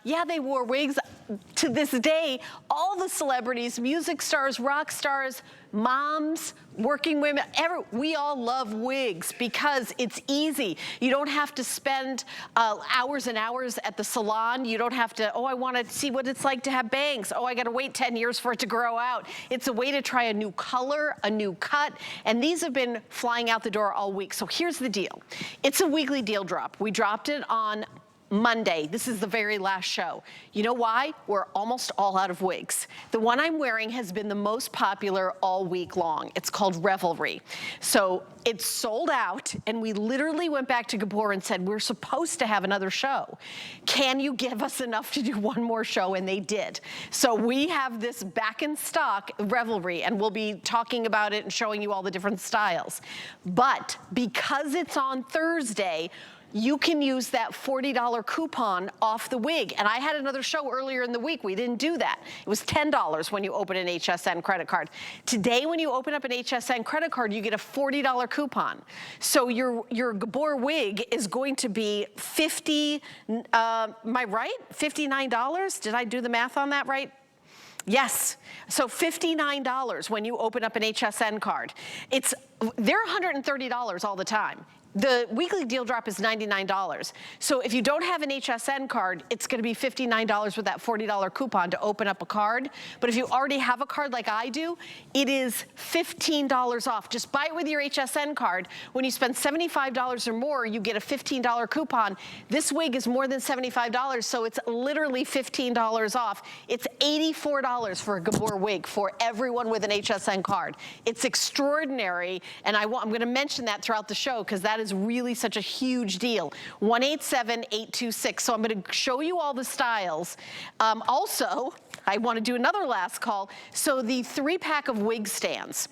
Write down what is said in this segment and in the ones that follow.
Yeah, they wore wigs. To this day, all the celebrities, music stars, rock stars, moms, working women, we all love wigs because it's easy. You don't have to spend hours and hours at the salon. You don't have to, oh, I want to see what it's like to have bangs. Oh, I got to wait 10 years for it to grow out. It's a way to try a new color, a new cut, and these have been flying out the door all week. So here's the deal. It's a weekly deal drop. We dropped it on Monday. This is the very last show. You know why? We're almost all out of wigs. The one I'm wearing has been the most popular all week long. It's called Revelry. So it's sold out, and we literally went back to Gabor and said, we're supposed to have another show. Can you give us enough to do one more show? And they did. So we have this back in stock, Revelry, and we'll be talking about it and showing you all the different styles. But because it's on Thursday, you can use that $40 coupon off the wig. And I had another show earlier in the week. We didn't do that. It was $10 when you open an HSN credit card. Today, when you open up an HSN credit card, you get a $40 coupon. So your Gabor wig is going to be am I right? $59? Did I do the math on that right? Yes, so $59 when you open up an HSN card. They're $130 all the time. The weekly deal drop is $99. So if you don't have an HSN card, it's gonna be $59 with that $40 coupon to open up a card. But if you already have a card like I do, it is $15 off. Just buy it with your HSN card. When you spend $75 or more, you get a $15 coupon. This wig is more than $75, so it's literally $15 off. It's $84 for a Gabor wig for everyone with an HSN card. It's extraordinary, and I'm gonna mention that throughout the show because that is really such a huge deal. 187-826. So I'm going to show you all the styles. Also, I want to do another last call. So the 3-pack of wig stands.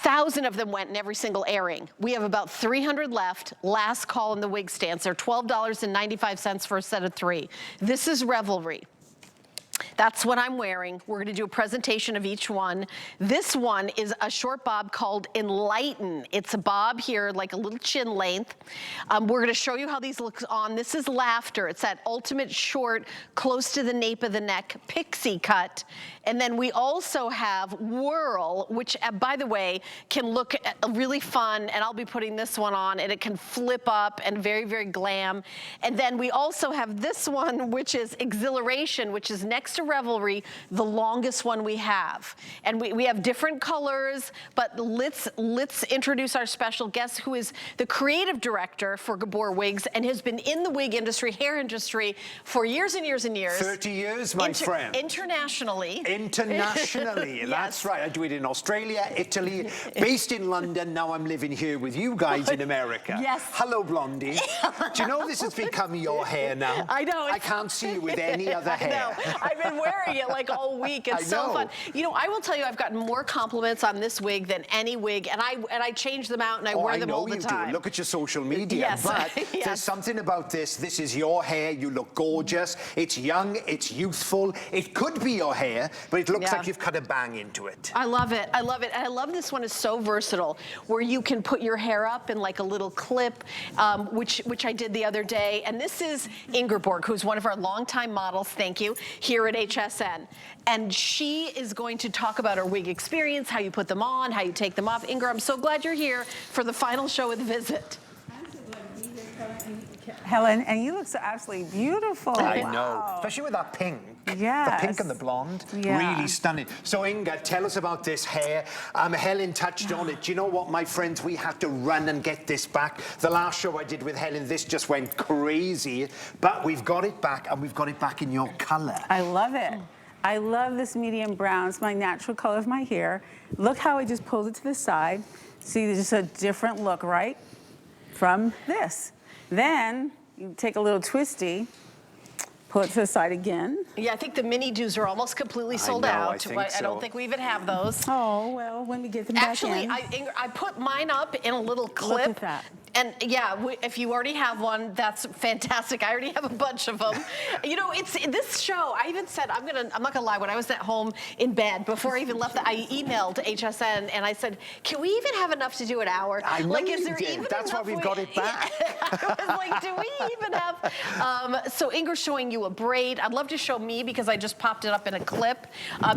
1,000 of them went in every single airing. We have about 300 left. Last call in the wig stands. They're $12.95 for a set of 3. This is Revelry. That's what I'm wearing. We're gonna do a presentation of each one. This one is a short bob called Enlighten. It's a bob here, like a little chin length. We're gonna show you how these look on. This is Laughter. It's that ultimate short, close to the nape of the neck, pixie cut. And then we also have Whirl, which, by the way, can look really fun, and I'll be putting this one on, and it can flip up and very, very glam. And then we also have this one, which is Exhilaration, which is next to Revelry, the longest one we have. And we have different colors, but let's introduce our special guest, who is the creative director for Gabor Wigs and has been in the wig industry, hair industry, for years and years and years. 30 years, my friend. Internationally. Internationally, yes. That's right. I do it in Australia, Italy, based in London. Now I'm living here with you guys in America. Yes. Hello, Blondie. Do you know this has become your hair now? I know. I can't see you with any other hair. I've been wearing it like all week. It's so fun. You know, I will tell you, I've gotten more compliments on this wig than any wig, and I change them out and I wear them all the time. I know you do. Look at your social media. Yes. But there's something about this. This is your hair. You look gorgeous. It's young. It's youthful. It could be your hair, but it looks like you've cut a bang into it. I love it. I love it. And I love this one. Is so versatile, where you can put your hair up in like a little clip, which I did the other day. And this is Ingeborg, who's one of our longtime models, thank you, here at HSN. And she is going to talk about her wig experience, how you put them on, how you take them off. Inger, I'm so glad you're here for the final show of the visit. Helen, and you look so absolutely beautiful. I know, especially with that pink. Yes. The pink and the blonde, really stunning. So Inga, tell us about this hair. Helen touched on it. Do you know what, my friends? We had to run and get this back. The last show I did with Helen, this just went crazy. But we've got it back, and we've got it back in your color. I love it. I love this medium brown. It's my natural color of my hair. Look how I just pulled it to the side. See, there's just a different look, right? From this. Then you take a little twisty, pull it to the side again. Yeah, I think the mini doos are almost completely sold out. I don't think we even have those. Oh, well, when we get them back in. Actually, I put mine up in a little clip. Look at that. And yeah, if you already have one, that's fantastic. I already have a bunch of them. You know, it's this show. I even said I'm not gonna lie. When I was at home in bed before I even left, I emailed HSN and I said, "Can we even have enough to do an hour? I know like, is there even That's why we've got it back." I was like, "Do we even have?" So Inger's showing you do a braid. I'd love to show me because I just popped it up in a clip,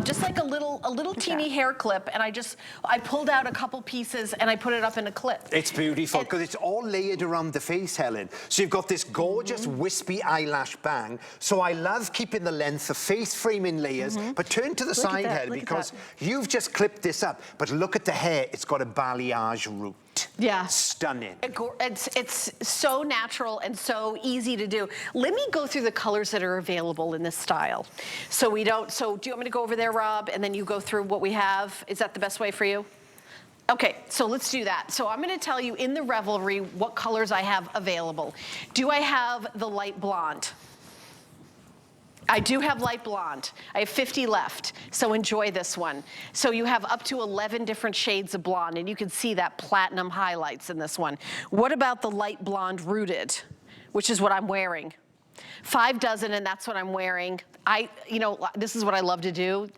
just like a little teeny hair clip, and I pulled out a couple pieces and I put it up in a clip. It's beautiful because it's all layered around the face, Helen. So you've got this gorgeous wispy eyelash bang. So I love keeping the length of face framing layers, but turn to the side, Helen, because you've just clipped this up, but look at the hair. It's got a balayage root. Yeah. Stunning. It's so natural and so easy to do. Let me go through the colors that are available in this style. So do you want me to go over there, Rob, and then you go through what we have? Is that the best way for you? Okay, so let's do that. So I'm gonna tell you in the Revelry what colors I have available. Do I have the light blonde? I do have light blonde. I have 50 left, so enjoy this one. So you have up to 11 different shades of blonde, and you can see that platinum highlights in this one. What about the light blonde rooted, which is what I'm wearing? 5 dozen, and that's what I'm wearing. This is what I love to do.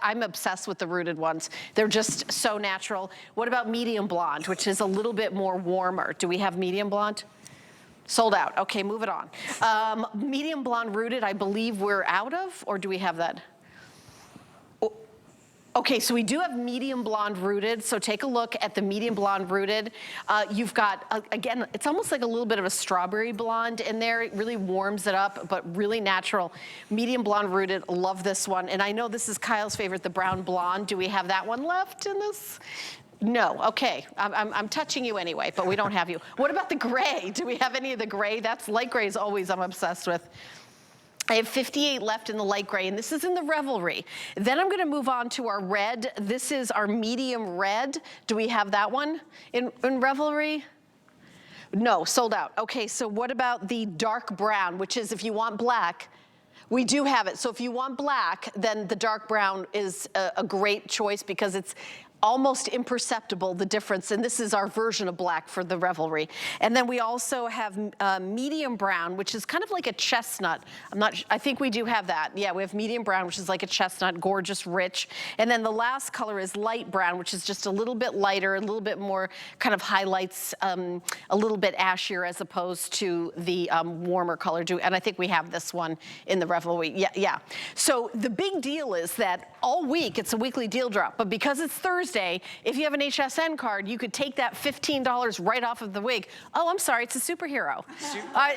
I'm obsessed with the rooted ones. They're just so natural. What about medium blonde, which is a little bit more warmer? Do we have medium blonde? Sold out. Okay, move it on. Medium blonde rooted, I believe we're out of, or do we have that? Okay, so we do have medium blonde rooted, so take a look at the medium blonde rooted. You've got, again, it's almost like a little bit of a strawberry blonde in there. It really warms it up, but really natural. Medium blonde rooted, love this one. And I know this is Kyle's favorite, the brown blonde. Do we have that one left in this? No, okay, I'm touching you anyway, but we don't have you. What about the gray? Do we have any of the gray? That's light gray is always I'm obsessed with. I have 58 left in the light gray, and this is in the Revelry. Then I'm gonna move on to our red. This is our medium red. Do we have that one in Revelry? No, sold out. Okay, so what about the dark brown, which is if you want black, we do have it. So if you want black, then the dark brown is a great choice because it's almost imperceptible, the difference, and this is our version of black for the Revelry. And then we also have medium brown, which is kind of like a chestnut. I think we do have that. Yeah, we have medium brown, which is like a chestnut, gorgeous, rich. And then the last color is light brown, which is just a little bit lighter, a little bit more kind of highlights, a little bit ashier as opposed to the warmer color. And I think we have this one in the Revelry. Yeah. So the big deal is that all week, it's a weekly deal drop, but because it's Thursday, if you have an HSN card, you could take that $15 right off of the wig. Oh, I'm sorry, it's a superhero.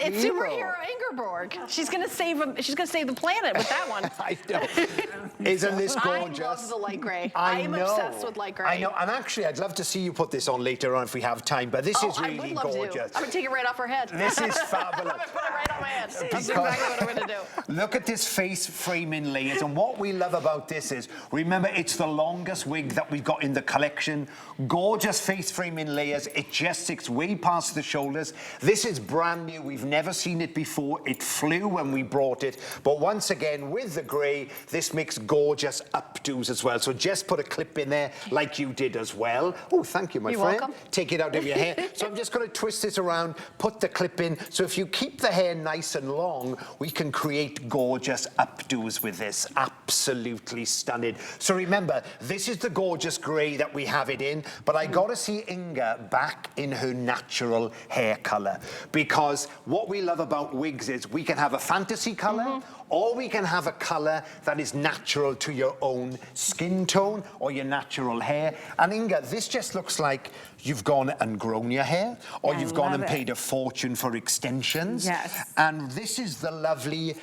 It's superhero Ingeborg. She's gonna save him. She's gonna save the planet with that one. I know. Isn't this gorgeous? I love the light gray. I am obsessed with light gray. I know, and actually, I'd love to see you put this on later on if we have time. But this is really gorgeous. I'm gonna take it right off her head. This is fabulous. I'm gonna put it right on my head. That's exactly what I'm gonna do. Look at this face framing layers, and what we love about this is, remember, it's the longest wig that we've got in the collection. Gorgeous face framing layers. It just sticks way past the shoulders. This is brand new. We've never seen it before. It flew when we brought it, but once again with the grey, this makes gorgeous updos as well. So just put a clip in there like you did as well. Oh, thank you, my friend. You're welcome. Take it out of your hair. So I'm just going to twist this around, put the clip in. So if you keep the hair nice and long, we can create gorgeous updos with this. Absolutely stunning. So remember, this is the gorgeous grey that we have it in, but I got to see Inga back in her natural hair color, because what we love about wigs is we can have a fantasy color, or we can have a color that is natural to your own skin tone or your natural hair. And Inga, this just looks like you've gone and grown your hair, or you've gone and paid a fortune for extensions. Yes. And this is the lovely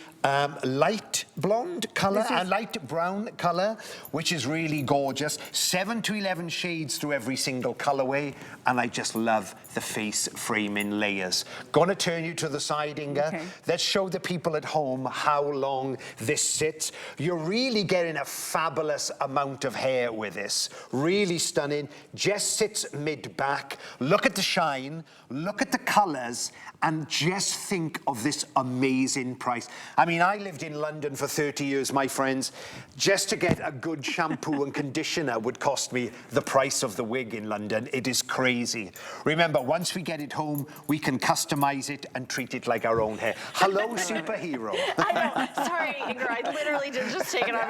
light blonde color and light brown color, which is really gorgeous. 7 to 11 shades through every single colorway, and I just love the face framing layers. Gonna turn you to the side, Inga. Okay. Let's show the people at home how long this sits. You're really getting a fabulous amount of hair with this. Really stunning. Just sits mid-back. Look at the shine, look at the colors, and just think of this amazing price. I mean, I lived in London for for 30 years, my friends. Just to get a good shampoo and conditioner would cost me the price of the wig in London. It is crazy. Remember, once we get it home, we can customize it and treat it like our own hair. Hello, superhero. I know. Sorry, Ingrid. I literally did just take it off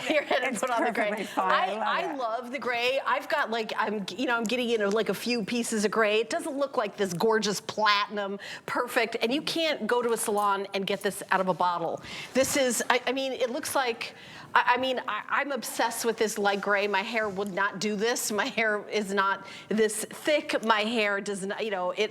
your head and put on the gray. I love the gray. I've got like, I'm getting in like a few pieces of gray. It doesn't look like this gorgeous platinum, perfect. And you can't go to a salon and get this out of a bottle. This is, I mean, it looks like, I'm obsessed with this light gray. My hair would not do this. My hair is not this thick. My hair does not,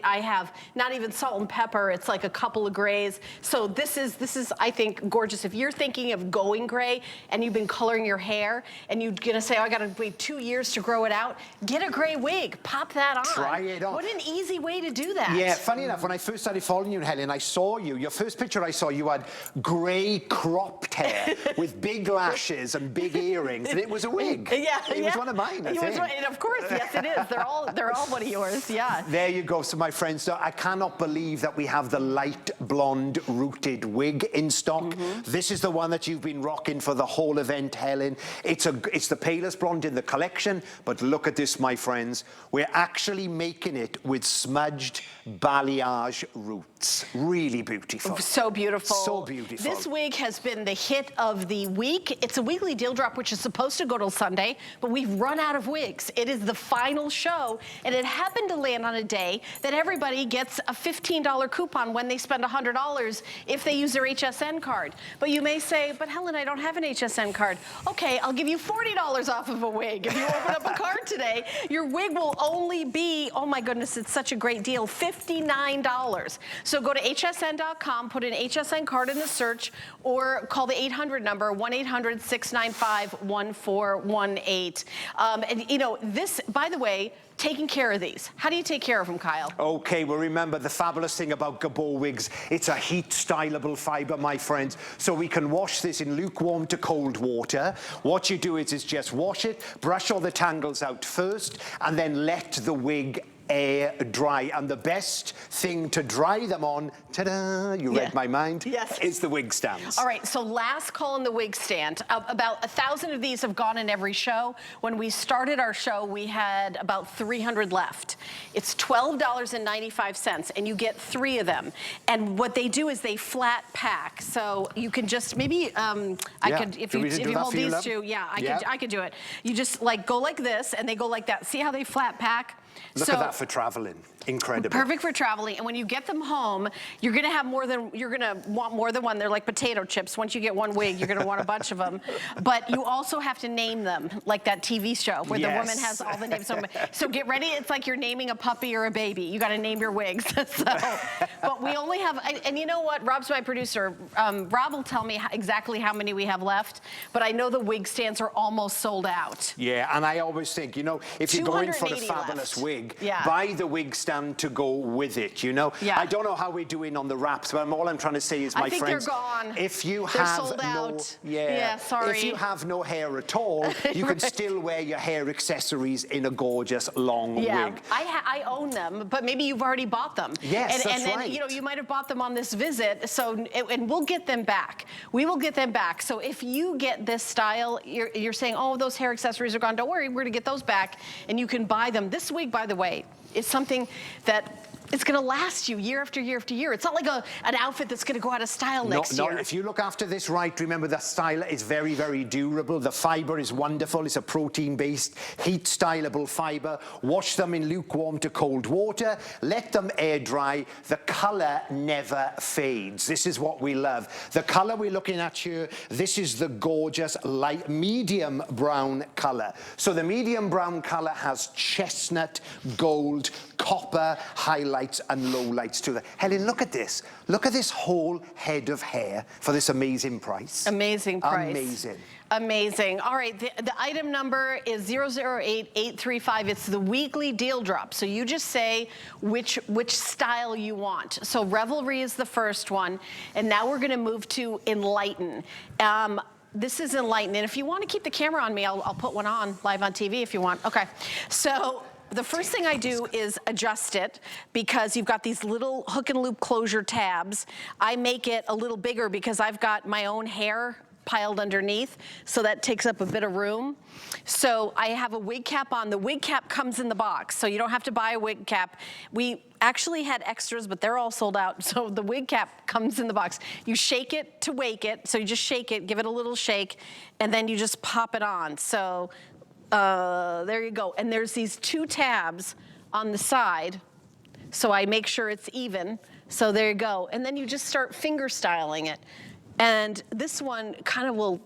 I have not even salt and pepper. It's like a couple of grays. So this is, I think, gorgeous. If you're thinking of going gray and you've been coloring your hair and you're gonna say, oh, I gotta wait 2 years to grow it out, get a gray wig, pop that on. Try it on. What an easy way to do that. Yeah, funny enough, when I first started following you, Helen, I saw you. Your first picture I saw, you had gray cropped hair with big lashes and big earrings, and it was a wig. Yeah, it was one of mine, I think. And of course, yes, it is. They're all one of yours. Yeah. There you go. So, my friends, so I cannot believe that we have the light blonde rooted wig in stock. This is the one that you've been rocking for the whole event, Helen. It's the palest blonde in the collection, but look at this, my friends. We're actually making it with smudged balayage roots. Really beautiful. So beautiful. So beautiful. This wig has been the hit of the week. It's a weekly deal drop, which is supposed to go till Sunday, but we've run out of wigs. It is the final show, and it happened to land on a day that everybody gets a $15 coupon when they spend $100 if they use their HSN card. But you may say, but Helen, I don't have an HSN card. Okay, I'll give you $40 off of a wig. If you open up a card today, your wig will only be, oh my goodness, it's such a great deal, $59. So go to hsn.com, put an HSN card in the search, or call the 800 number, 1-800-695-1418. And this, by the way, taking care of these. How do you take care of them, Kyle? Okay, well, remember the fabulous thing about Gabor wigs, it's a heat styleable fiber, my friends. So we can wash this in lukewarm to cold water. What you do is just wash it, brush all the tangles out first, and then let the wig air dry. And the best thing to dry them on, ta-da, you read my mind, yes, is the wig stands. All right, so last call on the wig stand. About 1,000 of these have gone in every show. When we started our show, we had about 300 left. It's $12.95, and you get 3 of them. And what they do is they flat pack. So you can just, maybe, I could, if you hold these two, I could do it. You just go like this, and they go like that. See how they flat pack? Look at that for traveling. Incredible. Perfect for traveling. And when you get them home, you're gonna want more than one. They're like potato chips. Once you get one wig, you're gonna want a bunch of them. But you also have to name them, like that TV show where the woman has all the names. So get ready. It's like you're naming a puppy or a baby. You gotta name your wigs. But we only have, and you know what? Rob's my producer. Rob will tell me exactly how many we have left, but I know the wig stands are almost sold out. Yeah, and I always think, if you're going for the fabulous wig, buy the wig stand to go with it, I don't know how we're doing on the wraps, but all I'm trying to say is, my friends, I think they're gone. If you they're have sold out. Sorry. If you have no hair at all, you can still wear your hair accessories in a gorgeous long wig. I own them, but maybe you've already bought them. Yes, and then, you might have bought them on this visit, and we'll get them back. We will get them back. So if you get this style, you're saying, oh, those hair accessories are gone. Don't worry, we're gonna get those back, and you can buy them. This wig, by the way, is something that it's going to last you year after year after year. It's not like an outfit that's going to go out of style next year. No, if you look after this right, remember the style is very, very durable. The fiber is wonderful. It's a protein-based, heat-styleable fiber. Wash them in lukewarm to cold water. Let them air dry. The color never fades. This is what we love. The color we're looking at here, this is the gorgeous light medium brown color. So the medium brown color has chestnut, gold, copper highlights and lowlights to that. Helen, look at this. Look at this whole head of hair for this amazing price. Amazing price. Amazing. Amazing. All right, the item number is 008835. It's the weekly deal drop. So you just say which style you want. So Revelry is the first one, and now we're gonna move to Enlighten. This is Enlighten, and if you want to keep the camera on me, I'll put one on live on TV if you want. Okay, so the first thing I do is adjust it because you've got these little hook and loop closure tabs. I make it a little bigger because I've got my own hair piled underneath, so that takes up a bit of room. So I have a wig cap on. The wig cap comes in the box, so you don't have to buy a wig cap. We actually had extras, but they're all sold out, so the wig cap comes in the box. You shake it to wake it, so you just shake it, give it a little shake, and then you just pop it on. So there you go. And there's these 2 tabs on the side, so I make sure it's even. So there you go. And then you just start finger styling it. And this one kind of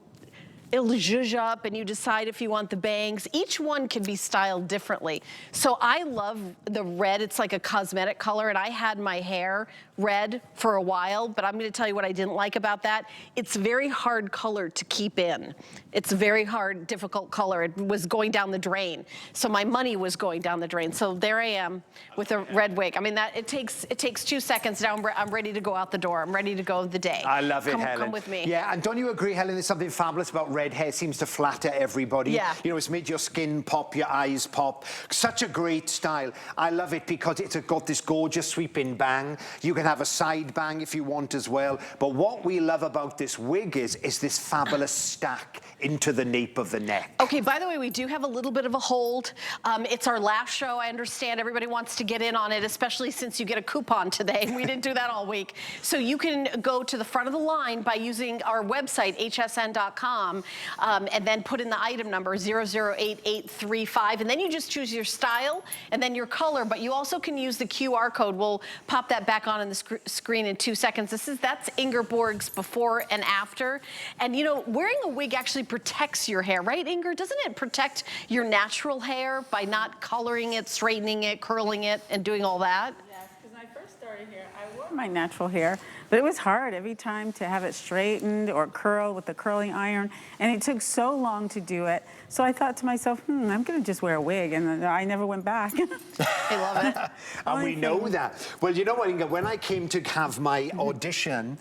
it'll zhuzh up and you decide if you want the bangs. Each one can be styled differently. So I love the red. It's like a cosmetic color, and I had my hair red for a while, but I'm gonna tell you what I didn't like about that. It's very hard color to keep in. It's a very hard, difficult color. It was going down the drain. So my money was going down the drain. So there I am with a red wig. I mean, it takes 2 seconds. Now I'm ready to go out the door. I'm ready to go the day. I love it, Helen. Come with me. Yeah, and don't you agree, Helen, there's something fabulous about red hair. It seems to flatter everybody. Yeah. You know, it's made your skin pop, your eyes pop. Such a great style. I love it because it's got this gorgeous sweeping bang. You can have a side bang if you want as well. But what we love about this wig is this fabulous stack into the nape of the neck. Okay, by the way, we do have a little bit of a hold. It's our last show. I understand everybody wants to get in on it, especially since you get a coupon today. We didn't do that all week. So you can go to the front of the line by using our website, hsn.com, and then put in the item number 008835, and then you just choose your style and then your color, but you also can use the QR code. We'll pop that back on the screen in 2 seconds. That's Ingeborg's before and after. And you know, wearing a wig actually protects your hair, right, Inger? Doesn't it protect your natural hair by not coloring it, straightening it, curling it, and doing all that? Yes, because when I first started here, I wore my natural hair, but it was hard every time to have it straightened or curled with the curling iron, and it took so long to do it. So I thought to myself, I'm gonna just wear a wig, and I never went back. I love it. And we know that. Well, you know what, Inga, when I came to have my audition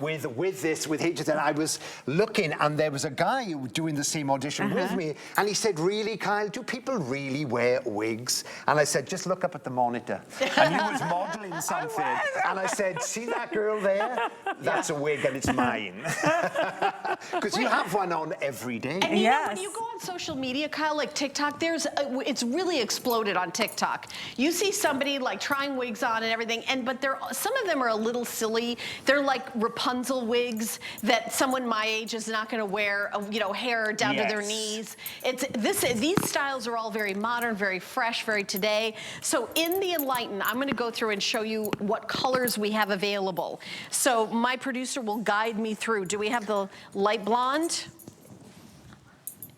with HSN, I was looking, and there was a guy doing the same audition with me, and he said, really, Kyle, do people really wear wigs? And I said, just look up at the monitor. And he was modeling something. And I said, see that girl there? That's a wig, and it's mine. Because you have one on every day. And you know, when you go on social media, Kyle, like TikTok, it's really exploded on TikTok. You see somebody like trying wigs on and everything, but some of them are a little silly. They're like Rapunzel wigs that someone my age is not going to wear, hair down to their knees. These styles are all very modern, very fresh, very today. So in the Enlighten, I'm going to go through and show you what colors we have available. So my producer will guide me through. Do we have the light blonde?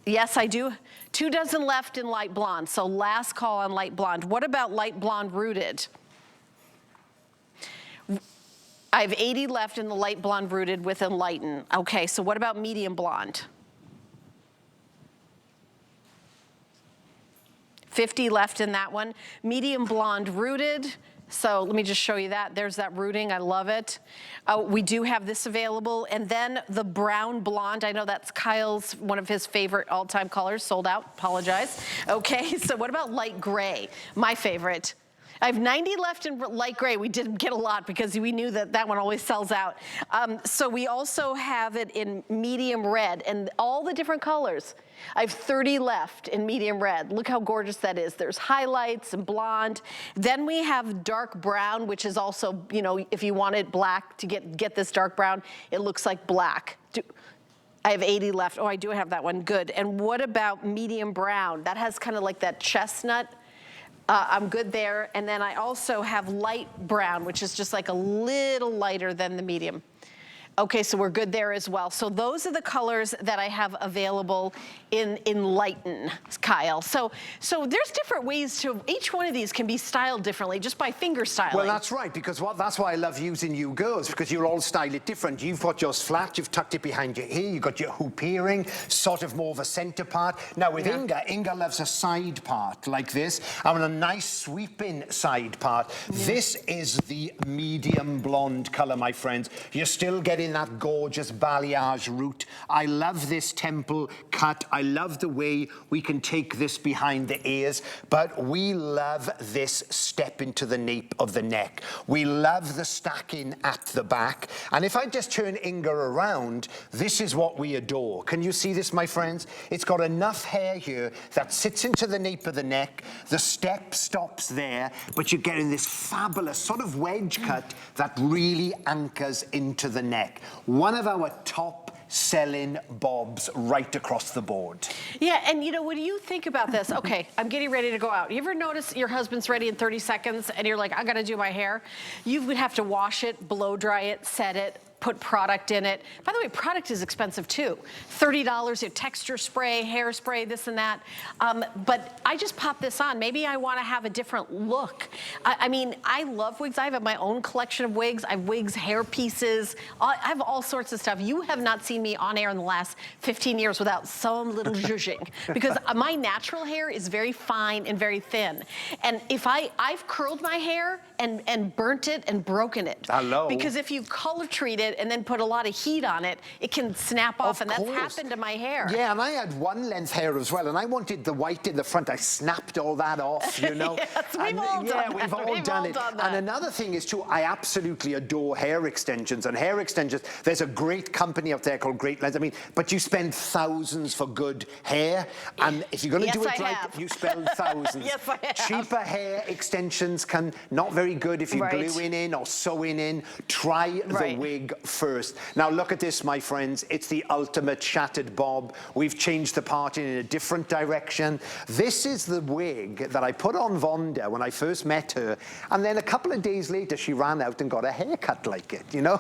Yes, I do. 2 dozen left in light blonde. So last call on light blonde. What about light blonde rooted? I have 80 left in the light blonde rooted with Enlighten. Okay, so what about medium blonde? 50 left in that one. Medium blonde rooted. So let me just show you that. There's that rooting, I love it. We do have this available. And then the brown blonde, I know that's Kyle's, one of his favorite all-time colors, sold out, apologize. Okay, so what about light gray? My favorite. I have 90 left in light gray. We didn't get a lot because we knew that one always sells out. So we also have it in medium red and all the different colors. I have 30 left in medium red. Look how gorgeous that is. There's highlights and blonde. Then we have dark brown, which is also, if you wanted black to get this dark brown, it looks like black. I have 80 left. Oh, I do have that one. Good. And what about medium brown? That has kind of like that chestnut. I'm good there. And then I also have light brown, which is just like a little lighter than the medium. Okay, so we're good there as well. So those are the colors that I have available in Enlighten, Kyle. So there's different ways each one of these can be styled differently just by finger styling. Well, that's right, because that's why I love using you girls, because you'll all style it different. You've got yours flat, you've tucked it behind your ear, you've got your hoop earring, sort of more of a center part. Now with Inga loves a side part like this, and a nice sweeping side part. This is the medium blonde color, my friends. You're still getting in that gorgeous balayage route. I love this temple cut. I love the way we can take this behind the ears, but we love this step into the nape of the neck. We love the stacking at the back. And if I just turn Inga around, this is what we adore. Can you see this, my friends? It's got enough hair here that sits into the nape of the neck. The step stops there, but you're getting this fabulous sort of wedge cut that really anchors into the neck. One of our top selling bobs right across the board. Yeah, and you know, when you think about this, okay, I'm getting ready to go out. You ever notice your husband's ready in 30 seconds and you're like, I gotta do my hair? You would have to wash it, blow dry it, set it, put product in it. By the way, product is expensive too. $30, a texture spray, hairspray, this and that. But I just pop this on. Maybe I wanna have a different look. I mean, I love wigs. I have my own collection of wigs. I have wigs, hair pieces. I have all sorts of stuff. You have not seen me on air in the last 15 years without some little zhuzhing, because my natural hair is very fine and very thin. And if I've curled my hair and burnt it and broken it. Hello. Because if you color treat it and then put a lot of heat on it, it can snap off, and that's happened to my hair. Yeah, and I had one length hair as well, and I wanted the white in the front. I snapped all that off, you know. Yes, we've all done that. We've all done it. And another thing is too, I absolutely adore hair extensions. And hair extensions, there's a great company out there called Great Lens. I mean, but you spend thousands for good hair, and if you're going to do it right, you spend thousands. Yes, I have. Cheaper hair extensions can not very good if you're gluing in or sewing in. Try the wig first. Now look at this, my friends. It's the ultimate shattered bob. We've changed the parting in a different direction. This is the wig that I put on Vonda when I first met her, and then a couple of days later she ran out and got a haircut like it, you know.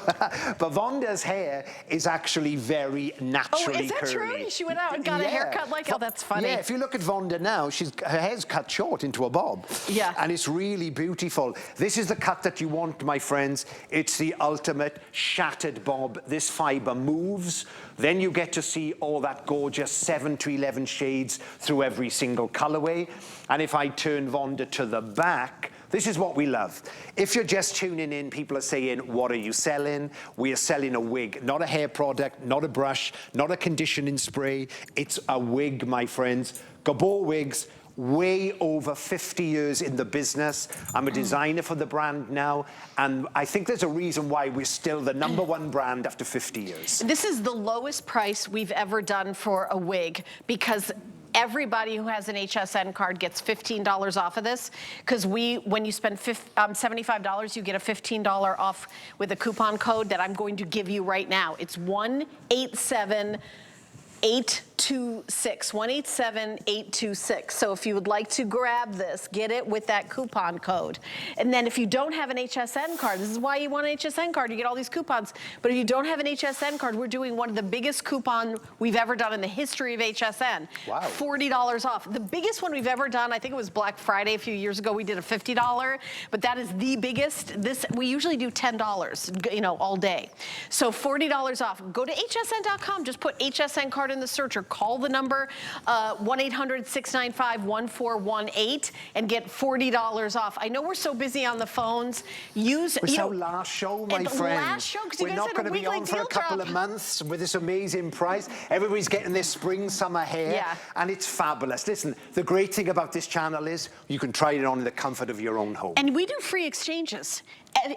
But Vonda's hair is actually very naturally curly. Oh, is that true? She went out and got a haircut like, oh, that's funny. Yeah, if you look at Vonda now, her hair's cut short into a bob. Yeah. And it's really beautiful. This is the cut that you want, my friends. It's the ultimate shattered bob. This fiber moves. Then you get to see all that gorgeous 7 to 11 shades through every single colorway. And if I turn Vonda to the back, this is what we love. If you're just tuning in, people are saying, what are you selling? We are selling a wig, not a hair product, not a brush, not a conditioning spray. It's a wig, my friends. Gabor Wigs, way over 50 years in the business. I'm a designer for the brand now, and I think there's a reason why we're still the #1 brand after 50 years. This is the lowest price we've ever done for a wig, because everybody who has an HSN card gets $15 off of this, because when you spend $75, you get a $15 off with a coupon code that I'm going to give you right now. It's 187-826. So if you would like to grab this, get it with that coupon code. And then if you don't have an HSN card, this is why you want an HSN card, you get all these coupons. But if you don't have an HSN card, we're doing one of the biggest coupon we've ever done in the history of HSN. Wow. $40 off. The biggest one we've ever done, I think it was Black Friday a few years ago, we did a $50, but that is the biggest. We usually do $10, you know, all day. So $40 off. Go to hsn.com, just put HSN card in the search, or call the number 1-800-695-1418 and get $40 off. I know we're so busy on the phones. It's our last show, my friend. Last show, because you we're guys not had going a to be on for a couple of months with this amazing price. Everybody's getting this spring, summer hair, and it's fabulous. Listen, the great thing about this channel is you can try it on in the comfort of your own home. And we do free exchanges.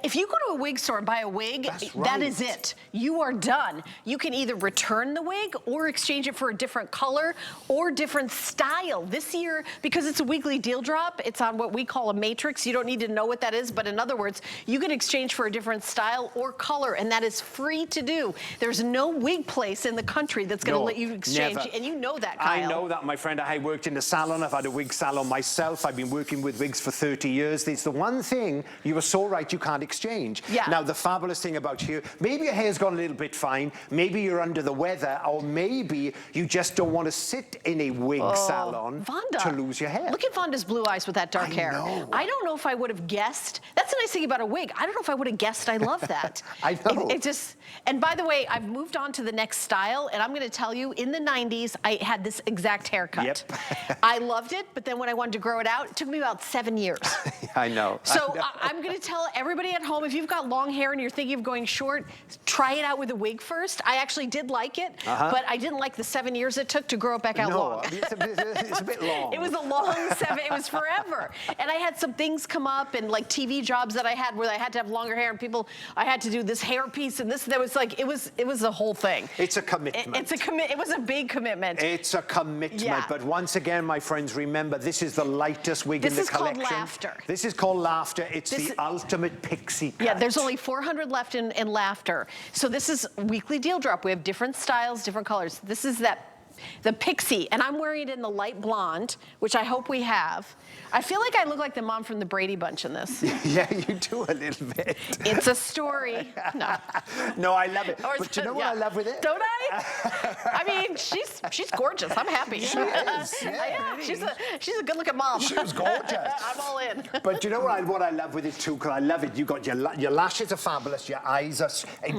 If you go to a wig store and buy a wig, that is it. You are done. You can either return the wig or exchange it for a different color or different style. This year, because it's a weekly deal drop, it's on what we call a matrix. You don't need to know what that is, but in other words, you can exchange for a different style or color, and that is free to do. There's no wig place in the country that's going to let you exchange, and you know that, Kyle. I know that, my friend. I worked in a salon. I've had a wig salon myself. I've been working with wigs for 30 years. It's the one thing, you were so right, you can't exchange. Now, the fabulous thing about you, maybe your hair's gone a little bit fine, maybe you're under the weather, or maybe you just don't want to sit in a wig salon to lose your hair. Look at Vonda's blue eyes with that dark hair. I don't know if I would have guessed. That's the nice thing about a wig. I don't know if I would have guessed I love that. I know. It just, and by the way, I've moved on to the next style, and I'm going to tell you, in the 90s, I had this exact haircut. I loved it, but then when I wanted to grow it out, it took me about 7 years. I know. So I'm going to tell everybody everybody at home, if you've got long hair and you're thinking of going short, try it out with a wig first. I actually did like it, but I didn't like the 7 years it took to grow it back out long. It's a bit long. It was a long 7, it was forever. And I had some things come up and like TV jobs that I had where I had to have longer hair and people, I had to do this hair piece and this, that was like, it was the whole thing. It's a commitment. It was a big commitment. It's a commitment, but once again, my friends, remember, this is the lightest wig in the collection. This is called Laughter. This is called Laughter. It's the ultimate pixie cut. Yeah, there's only 400 left in Laughter. So this is weekly deal drop. We have different styles, different colors. This is the Pixie, and I'm wearing it in the light blonde, which I hope we have. I feel like I look like the mom from the Brady Bunch in this. Yeah, you do a little bit. It's a story. No. No, I love it. But you know what I love with it? Don't I? I mean, she's gorgeous. I'm happy. She is. Yeah, she's a good-looking mom. She's gorgeous. I'm all in. But you know what I love with it too? Because I love it. You got your lashes are fabulous. Your eyes are.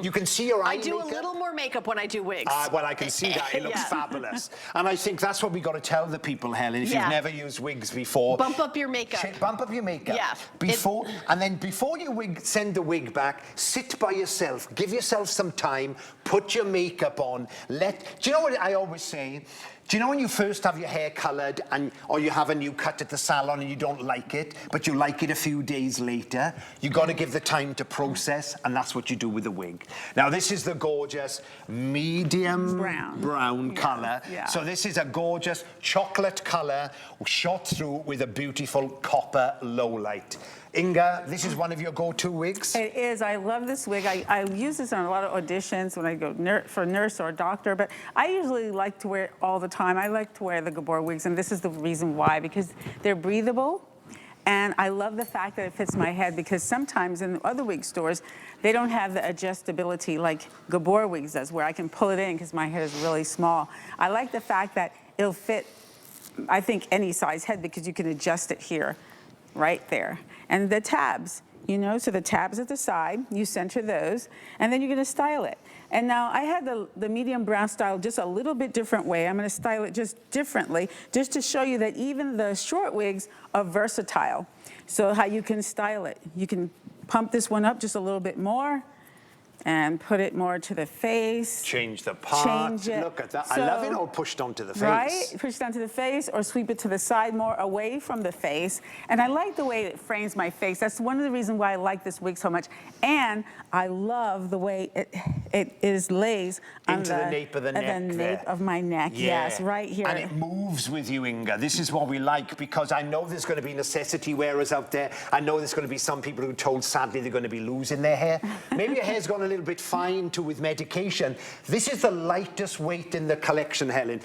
You can see your eye I do makeup. a little more makeup when I do wigs. Well, I can see that. It looks fabulous. And I think that's what we got to tell the people, Helen. If you've never used wigs before, bump up your makeup. Bump up your makeup. Yeah. Before you send the wig back, sit by yourself. Give yourself some time. Put your makeup on. Do you know what I always say? Do you know when you first have your hair coloured or you have a new cut at the salon and you don't like it, but you like it a few days later? You got to give the time to process, and that's what you do with the wig. Now, this is the gorgeous medium brown colour. Yeah. So this is a gorgeous chocolate colour shot through with a beautiful copper low light. Inga, this is one of your go-to wigs? It is. I love this wig. I use this on a lot of auditions when I go for a nurse or a doctor, but I usually like to wear it all the time. I like to wear the Gabor wigs, and this is the reason why, because they're breathable, and I love the fact that it fits my head, because sometimes in other wig stores, they don't have the adjustability like Gabor wigs does, where I can pull it in because my head is really small. I like the fact that it'll fit, I think, any size head, because you can adjust it here, right there. And the tabs, so the tabs at the side, you center those, and then you're gonna style it. And now I had the medium brown style just a little bit different way. I'm gonna style it just differently, just to show you that even the short wigs are versatile. So how you can style it. You can pump this one up just a little bit more, and put it more to the face. Change the part. Change it. Look at that. So, I love it all pushed onto the face. Right? Push it onto the face, or sweep it to the side more away from the face. And I like the way it frames my face. That's one of the reasons why I like this wig so much. And I love the way it lays on the nape of the neck. The nape of my neck. Yeah. Yes, right here. And it moves with you, Inga. This is what we like, because I know there's going to be necessity wearers out there. I know there's going to be some people who are told, sadly, they're going to be losing their hair. Maybe your hair's gone a little bit fine too with medication. This is the lightest weight in the collection, Helen.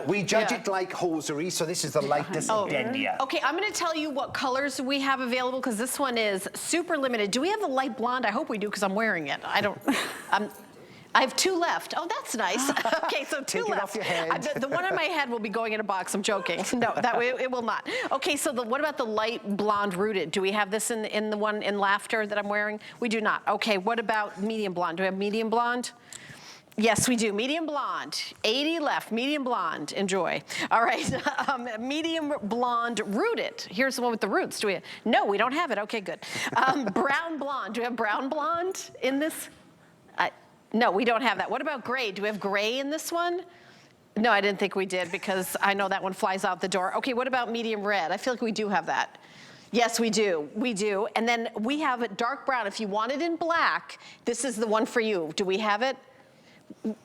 We judge it like hosiery, so this is the lightest denier. Okay, I'm going to tell you what colors we have available, because this one is super limited. Do we have the light blonde? I hope we do, because I'm wearing it. I don't. I have 2 left. Oh, that's nice. Okay, so 2 Take left. it off your head. The one on my head will be going in a box. I'm joking. No, that way it will not. Okay, so what about the light blonde rooted? Do we have this in the one in Laughter that I'm wearing? We do not. Okay, what about medium blonde? Do we have medium blonde? Yes, we do. Medium blonde. 80 left. Medium blonde. Enjoy. All right. Medium blonde rooted. Here's the one with the roots. Do we have? No, we don't have it. Okay, good. Brown blonde. Do we have brown blonde in this? No, we don't have that. What about gray? Do we have gray in this one? No, I didn't think we did, because I know that one flies out the door. Okay, what about medium red? I feel like we do have that. Yes, we do. We do. And then we have it dark brown. If you want it in black, this is the one for you. Do we have it?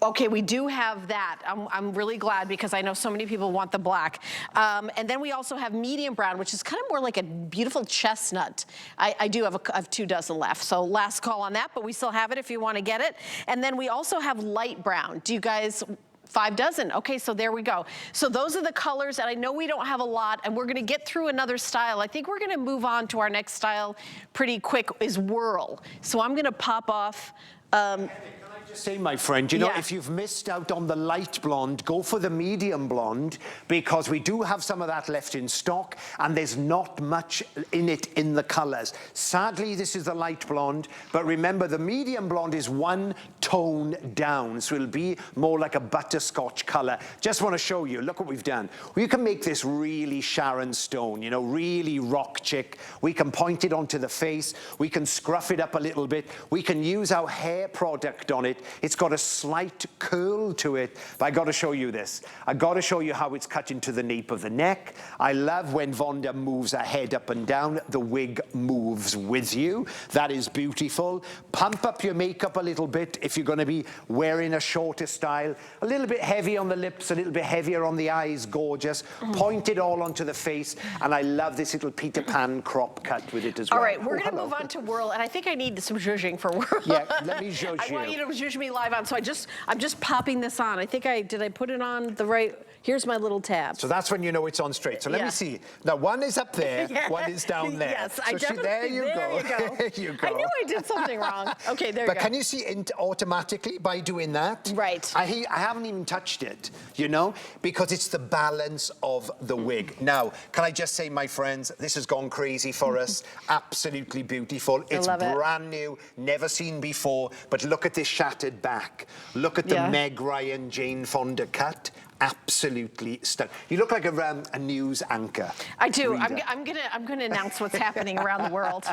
Okay, we do have that. I'm really glad, because I know so many people want the black. And then we also have medium brown, which is kind of more like a beautiful chestnut. I do have, I have 2 dozen left, so last call on that, but we still have it if you want to get it. And then we also have light brown. Do you guys... 5 dozen. Okay, so there we go. So those are the colors, and I know we don't have a lot, and we're gonna get through another style. I think we're gonna move on to our next style pretty quick, is whirl. So I'm gonna pop off. Can I Say, my friend, you know, if you've missed out on the light blonde, go for the medium blonde, because we do have some of that left in stock, and there's not much in it in the colors. Sadly, this is the light blonde, but remember, the medium blonde is one tone down, so it'll be more like a butterscotch color. Just want to show you, look what we've done. We can make this really Sharon Stone, you know, really rock chick. We can point it onto the face. We can scruff it up a little bit. We can use our hair product on it. It's got a slight curl to it, but I got to show you this. I got to show you how it's cut into the nape of the neck. I love when Vonda moves her head up and down, the wig moves with you. That is beautiful. Pump up your makeup a little bit if you're going to be wearing a shorter style. A little bit heavy on the lips, a little bit heavier on the eyes, gorgeous. Point it all onto the face, and I love this little Peter Pan crop cut with it as well. All right, we're going to move on to Whirl, and I think I need some zhuzhing for Whirl. Yeah, let me zhuzh I want you. you to zhuzh me live on, so I'm just popping this on. I think did I put it on the right, here's my little tab. So that's when you know it's on straight. So let me see. Now, one is up there, one is down there. Yes, I so definitely, there you go. There you go. I knew I did something wrong. Okay, there you go. But can you see it automatically by doing that? Right. I haven't even touched it, you know, because it's the balance of the wig. Now, can I just say, my friends, this has gone crazy for us. Absolutely beautiful. It's brand new, never seen before, but look at this shattered back. Look at the Meg Ryan, Jane Fonda cut. Absolutely stunning. You look like a news anchor. I do. I'm gonna announce what's happening around the world.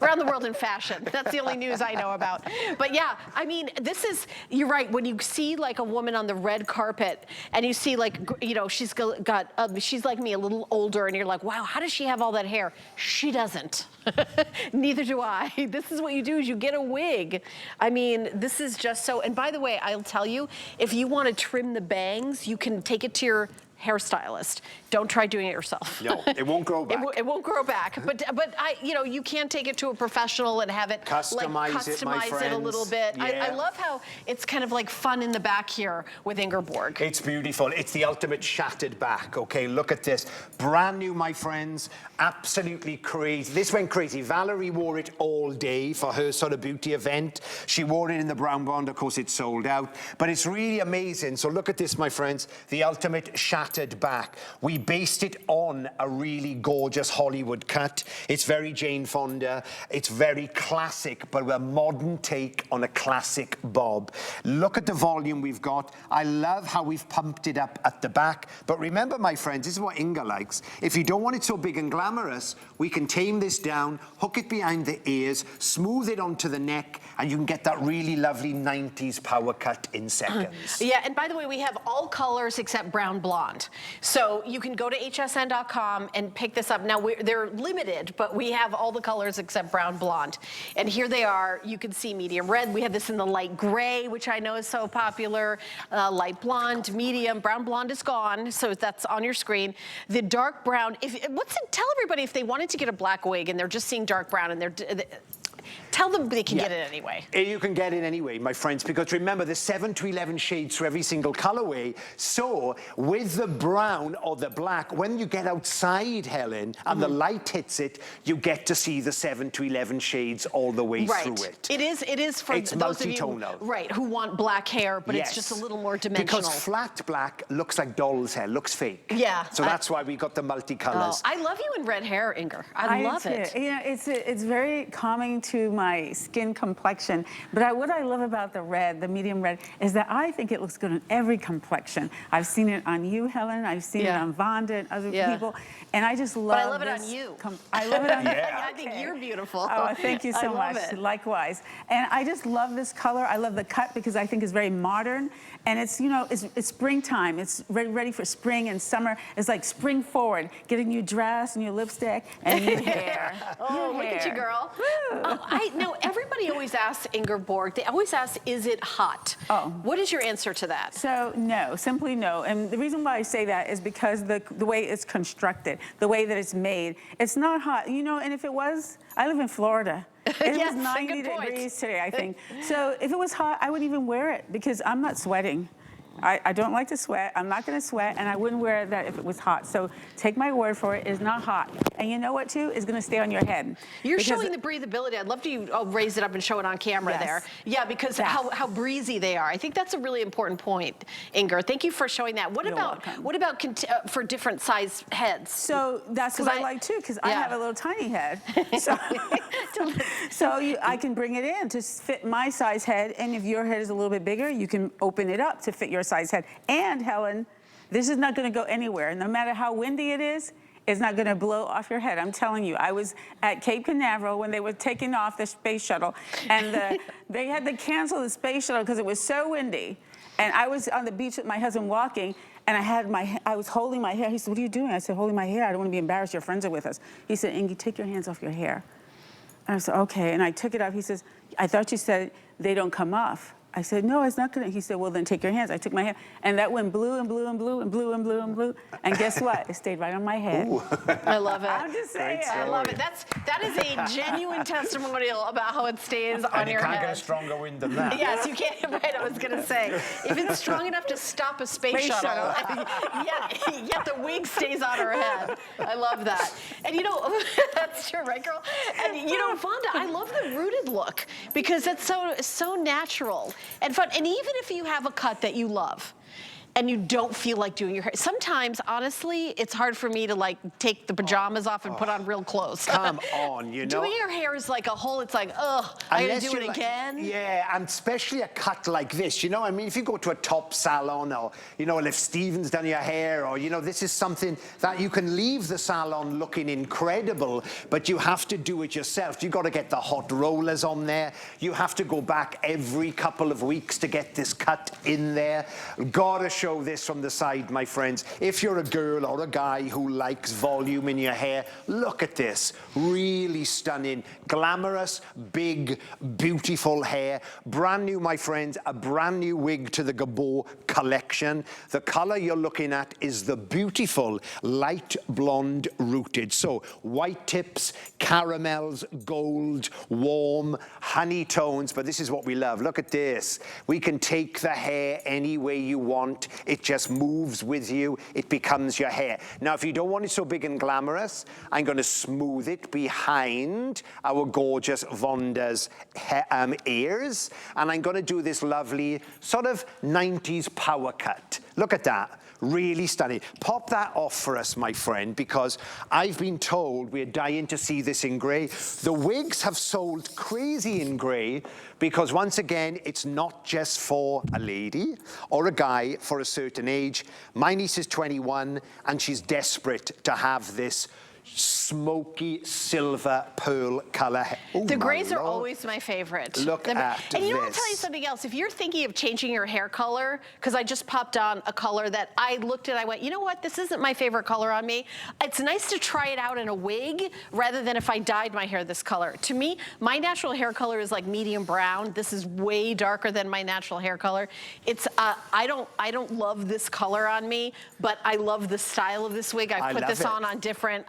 Around the world in fashion. That's the only news I know about. But yeah, I mean, you're right. When you see like a woman on the red carpet and you see like, you know, she's like me, a little older, and you're like, wow, how does she have all that hair? She doesn't. Neither do I. This is what you do, is you get a wig. I mean, this is just so, and by the way, I'll tell you, if you want to trim the bangs, you can take it to your hairstylist. Don't try doing it yourself. No, it won't grow back. It won't grow back. But you know, you can take it to a professional and have it customize it a little bit. Yeah. I love how it's kind of like fun in the back here with Ingeborg. It's beautiful. It's the ultimate shattered back. Okay, look at this. Brand new, my friends. Absolutely crazy. This went crazy. Valerie wore it all day for her sort of beauty event. She wore it in the brown blonde. Of course, it's sold out. But it's really amazing. So look at this, my friends. The ultimate shattered back. We based it on a really gorgeous Hollywood cut. It's very Jane Fonda. It's very classic, but a modern take on a classic bob. Look at the volume we've got. I love how we've pumped it up at the back. But remember, my friends, this is what Inga likes. If you don't want it so big and glamorous, we can tame this down, hook it behind the ears, smooth it onto the neck, and you can get that really lovely 90s power cut in seconds. Yeah, and by the way, we have all colors except brown blonde. So you can go to hsn.com and pick this up. Now, they're limited, but we have all the colors except brown blonde. And here they are. You can see medium red. We have this in the light gray, which I know is so popular. Light blonde, medium. Brown blonde is gone, so that's on your screen. The dark brown, tell everybody if they wanted to get a black wig and they're just seeing dark brown and tell them they can get it anyway. You can get it anyway, my friends, because remember, there's 7 to 11 shades for every single colorway. So with the brown or the black, when you get outside, Helen, and the light hits it, you get to see the 7 to 11 shades all the way through it. It is for those of you who want black hair, but it's just a little more dimensional. Because flat black looks like doll's hair, looks fake. Yeah. So that's why we got the multicolors. I love you in red hair, Inger. I love it. You know, it's very calming to my skin complexion. But what I love about the red, the medium red, is that I think it looks good on every complexion. I've seen it on you, Helen. I've seen it on Vonda and other people. And I just love But I love it on you. I love it on you. I think you're beautiful. Oh, thank you so much. It. Likewise. And I just love this color. I love the cut because I think it's very modern. And it's, you know, it's springtime. It's ready for spring and summer. It's like spring forward, getting you dressed and your lipstick and your hair. Look at you, girl. I know everybody always asks Ingeborg, they always ask, is it hot? What is your answer to that? So no, simply no. And the reason why I say that is because the way it's constructed, the way that it's made, it's not hot. You know, and if it was, I live in Florida. It was 90 degrees today, I think. So if it was hot, I wouldn't even wear it because I'm not sweating. I don't like to sweat. I'm not going to sweat, and I wouldn't wear that if it was hot. So take my word for it, it's not hot. And you know what, too? It's going to stay on your head. You're showing the breathability. I'd love to raise it up and show it on camera there. Yeah, because how breezy they are. I think that's a really important point, Inger. Thank you for showing that. What about for different size heads? So that's what I like, too, because I have a little tiny head. So, I can bring it in to fit my size head, and if your head is a little bit bigger, you can open it up to fit your size head. And Helen, this is not going to go anywhere. No matter how windy it is, it's not going to blow off your head. I'm telling you, I was at Cape Canaveral when they were taking off the space shuttle, and they had to cancel the space shuttle because it was so windy. And I was on the beach with my husband walking, and I was holding my hair. He said, "What are you doing?" I said, "Holding my hair. I don't want to be embarrassed. Your friends are with us." He said, "Ingy, take your hands off your hair." And I said, "Okay." And I took it off. He says, "I thought you said they don't come off." I said, "No, it's not gonna." He said, "Well, then take your hands." I took my hand, and that went blue and blue and blue and blue and blue and blue. And guess what? It stayed right on my head. I love it. I'm just saying. I love it. That is a genuine testimonial about how it stays on your head. And you can't get a stronger wind than that. Yes, you can't. Right, I was gonna say, if it's strong enough to stop a space shuttle, yet the wig stays on her head. I love that. And you know, that's true, right, girl? And you know, Vonda, I love the rooted look because it's so natural and fun. And even if you have a cut that you love, and you don't feel like doing your hair. Sometimes, honestly, it's hard for me to like take the pajamas off and put on real clothes. Come on, you know. Doing your hair is like a whole, it's like, ugh, I gotta do it again. Yeah, and especially a cut like this, you know, I mean, if you go to a top salon or, you know, if Steven's done your hair or, you know, this is something that you can leave the salon looking incredible, but you have to do it yourself. You got to get the hot rollers on there. You have to go back every couple of weeks to get this cut in there. Gotta show this from the side, my friends. If you're a girl or a guy who likes volume in your hair, look at this. Really stunning, glamorous, big, beautiful hair. Brand new, my friends, a brand new wig to the Gabor collection. The color you're looking at is the beautiful light blonde rooted. So white tips, caramels, gold, warm, honey tones, but this is what we love. Look at this. We can take the hair any way you want. It just moves with you. It becomes your hair. Now, if you don't want it so big and glamorous, I'm going to smooth it behind our gorgeous Vonda's ears. And I'm going to do this lovely sort of 90s power cut. Look at that. Really stunning. Pop that off for us, my friend, because I've been told we're dying to see this in grey. The wigs have sold crazy in grey because, once again, it's not just for a lady or a guy for a certain age. My niece is 21 and she's desperate to have this smoky silver pearl color. Oh, the grays are always my favorite. Look at this. And you know, I'll tell you something else. If you're thinking of changing your hair color, because I just popped on a color that I looked at, I went, you know what? This isn't my favorite color on me. It's nice to try it out in a wig rather than if I dyed my hair this color. To me, my natural hair color is like medium brown. This is way darker than my natural hair color. It's I don't love this color on me, but I love the style of this wig. I put this on different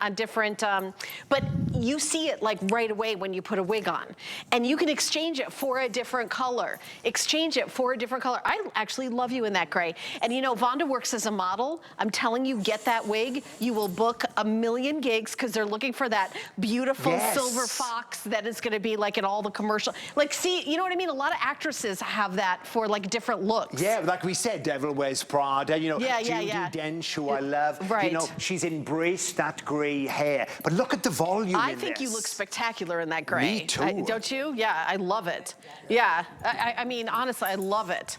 but you see it like right away when you put a wig on, and you can exchange it for a different color. Exchange it for a different color. I actually love you in that gray. And you know, Vonda works as a model. I'm telling you, get that wig. You will book a million gigs because they're looking for that beautiful silver fox that is going to be like in all the commercial. Like, see, you know what I mean? A lot of actresses have that for like different looks. Yeah, like we said, Devil Wears Prada. You know, Judi Dench, who I love. Right. You know, she's embraced that grey hair. But look at the volume in this. I think you look spectacular in that gray. Me too. Don't you? Yeah, I love it. Yeah, I mean, honestly, I love it.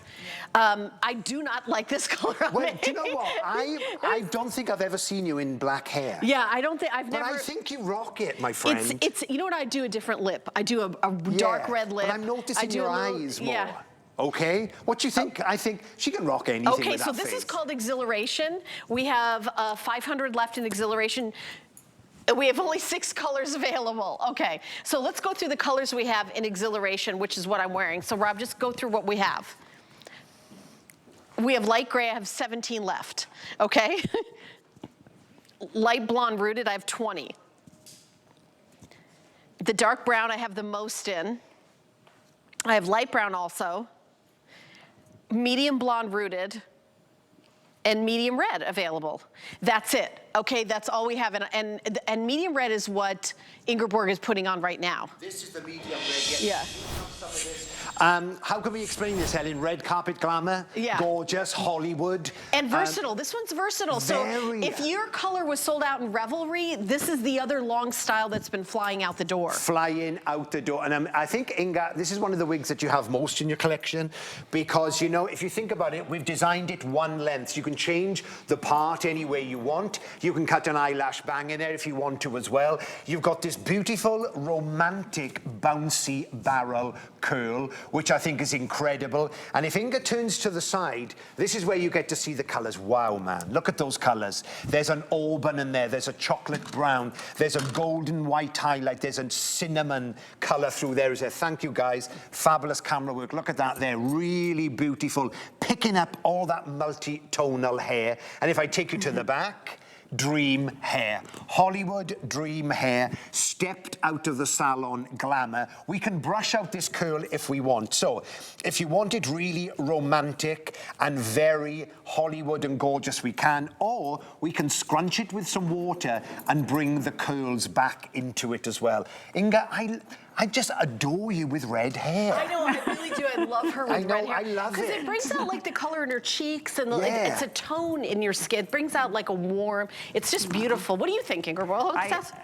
I do not like this color on me. Do you know what? I don't think I've ever seen you in black hair. Yeah, I don't think I've never. But I think you rock it, my friend. It's you know what? I do a different lip. I do a dark red lip. But I'm noticing your eyes more. Yeah. Okay, what do you think? I think she can rock anything with that so this face. is called Exhilaration. We have 500 left in Exhilaration. We have only 6 colors available. Okay, so let's go through the colors we have in Exhilaration, which is what I'm wearing. So Rob, just go through what we have. We have light gray, I have 17 left, okay? Light blonde rooted, I have 20. The dark brown, I have the most in. I have light brown also. Medium blonde rooted, and medium red available. That's it. Okay, that's all we have. And medium red is what Ingeborg is putting on right now. This is the medium red. Yes. Yeah. Some of this. How can we explain this, Helen? Red carpet glamour, yeah. Gorgeous, Hollywood. And versatile. This one's versatile. So if your color was sold out in Revelry, this is the other long style that's been flying out the door. Flying out the door. And I think, Inga, this is one of the wigs that you have most in your collection because, you know, if you think about it, we've designed it one length. You can change the part any way you want. You can cut an eyelash bang in there if you want to as well. You've got this beautiful, romantic, bouncy barrel curl, which I think is incredible. And if Inga turns to the side, this is where you get to see the colors. Wow, man, look at those colors. There's an auburn in there, there's a chocolate brown, there's a golden white highlight, there's a cinnamon color through there. Thank you, guys. Fabulous camera work. Look at that there, really beautiful. Picking up all that multi-tonal hair. And if I take you to the back, dream hair. Hollywood dream hair, stepped out of the salon glamour. We can brush out this curl if we want. So if you want it really romantic and very Hollywood and gorgeous, we can, or we can scrunch it with some water and bring the curls back into it as well. Inga, I just adore you with red hair. I know, I really do. I love her with red hair. I love it. Because it brings out like the color in her cheeks and Yeah. it's a tone in your skin. It brings out like a warm, it's just beautiful. What do you think, Gabor? What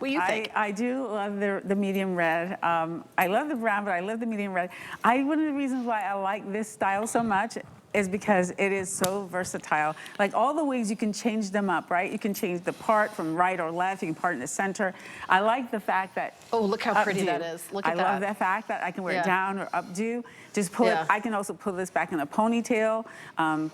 do you think? I do love the medium red. I love the brown, but I love the medium red. One of the reasons why I like this style so much is because it is so versatile. Like all the wigs, you can change them up, right? You can change the part from right or left. You can part in the center. I like the fact that oh, look how pretty updo. that is. Look at that. I love that fact that I can wear it down or updo. Just pull Yeah. it. I can also pull this back in a ponytail,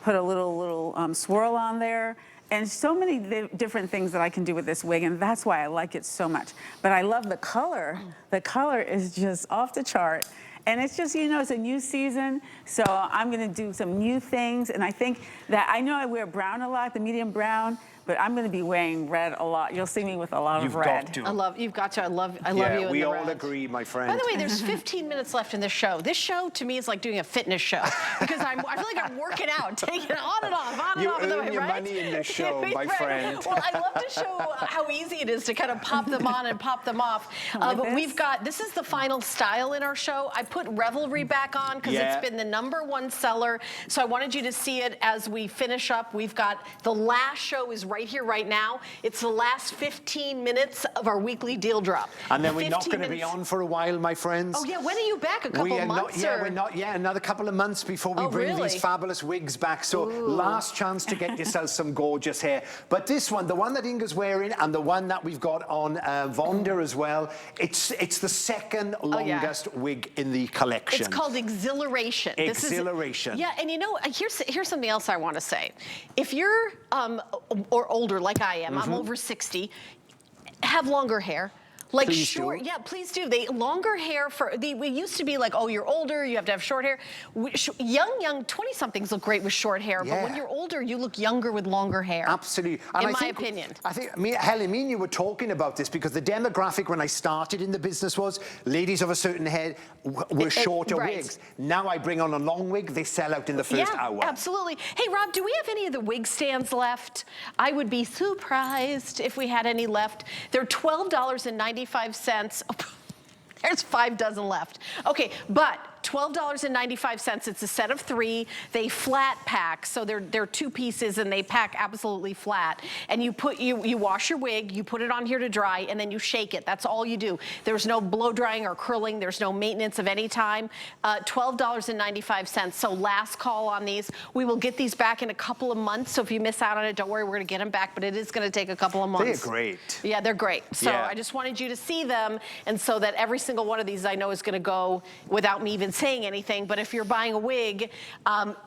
put a little swirl on there. And so many different things that I can do with this wig, and that's why I like it so much. But I love the color. The color is just off the chart. And it's just, you know, it's a new season, so I'm gonna do some new things. And I think that, I know I wear brown a lot, the medium brown, but I'm gonna be wearing red a lot. You'll see me with a lot of red. Got to. You've got to. I love you in the we all red. agree, my friend. By the way, there's 15 minutes left in this show. This show, to me, is like doing a fitness show because I feel like I'm working out, taking it on and off, on and off. You earn your money in this show, my friend. Well, I love to show how easy it is to kind of pop them on and pop them off. But we've got, this is the final style in our show. I put Revelry back on because it's been the #1 seller. So I wanted you to see it as we finish up. We've got, the last show is right here, right now. It's the last 15 minutes of our weekly deal drop. And then we're not going to be on for a while, my friends. Oh yeah, when are you back? A couple of months? We're not. Yeah, another couple of months before we bring these fabulous wigs back. So last chance to get yourself some gorgeous hair. But this one, the one that Inga's wearing, and the one that we've got on Vonda as well, it's the second longest wig in the collection. It's called Exhilaration. Exhilaration. And you know, here's something else I want to say. If you're or older like I am, I'm over 60, have longer hair. Like please short, do. yeah, please do. Longer hair we used to be like, oh, you're older, you have to have short hair. Young 20-somethings look great with short hair, but when you're older, you look younger with longer hair. Absolutely. And in my opinion. I think, Helen, me and you were talking about this because the demographic when I started in the business was ladies of a certain head were shorter wigs. Now I bring on a long wig, they sell out in the first hour. Absolutely. Hey, Rob, do we have any of the wig stands left? I would be surprised if we had any left. They're $12.95. There's 5 dozen left. Okay, but $12.95. It's a set of 3. They flat pack, so they're 2 pieces and they pack absolutely flat. And you wash your wig, you put it on here to dry, and then you shake it. That's all you do. There's no blow drying or curling. There's no maintenance of any time. $12.95. So last call on these. We will get these back in a couple of months. So if you miss out on it, don't worry, we're gonna get them back. But it is gonna take a couple of months. They're great. Yeah, they're great. So I just wanted you to see them, and so that every single one of these I know is gonna go without me even saying anything. But if you're buying a wig,